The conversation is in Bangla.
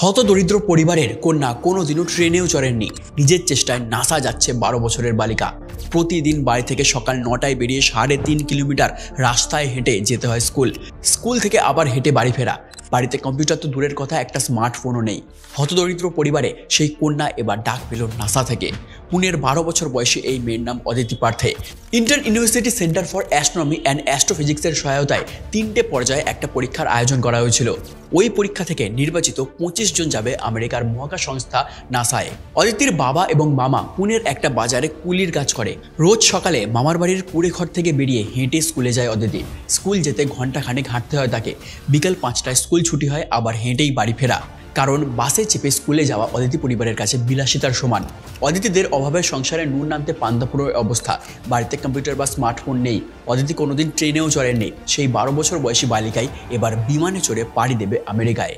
হতদরিদ্র পরিবারের কন্যা কোনোদিনও ট্রেনেও চড়েননি। নিজের চেষ্টায় নাসা যাচ্ছে 12 বছরের বালিকা। প্রতিদিন বাড়ি থেকে সকাল 9টায় বেরিয়ে 3.5 কিলোমিটার রাস্তায় হেঁটে যেতে হয় স্কুল থেকে আবার হেঁটে বাড়ি ফেরা। বাড়িতে কম্পিউটার তো দূরের কথা, একটা স্মার্টফোনও নেই। হতদরিদ্র পরিবারে সেই কন্যা এবার ডাক পেল নাসা থেকে। পুনের 12 বছর বয়সী এই মেয়ের নাম Aditi Parthe. Inter University Centre for Astronomy and অ্যাস্ট্রোফিজিক্সের সহায়তায় 3টে পর্যায়ে একটা পরীক্ষার আয়োজন করা হয়েছিল। ওই পরীক্ষা থেকে নির্বাচিত 25 জন যাবে আমেরিকার মহাকাশ সংস্থা নাসায়। অদিতির বাবা এবং মামা পুনের একটা বাজারে কুলির কাজ করে। রোজ সকালে মামার বাড়ির কুড়ে ঘর থেকে বেরিয়ে হেঁটে স্কুলে যায় অদিতি। স্কুল যেতে ঘন্টাখানেক হাঁটতে হয় তাকে। বিকেল 5টায় স্কুল ছুটি হয়, আবার হেঁটেই বাড়ি ফেরা। কারণ বাসে চেপে স্কুলে যাওয়া অদিতি পরিবারের কাছে বিলাসিতার সমান। অদিতিদের অভাবের সংসারে নুন নামতে পান্তাপুরো অবস্থা। বাড়িতে কম্পিউটার বা স্মার্টফোন নেই। অদিতি কোনোদিন ট্রেনেও চড়েননি। সেই 12 বছর বয়সী বালিকাই এবার বিমানে চড়ে পাড়ি দেবে আমেরিকায়।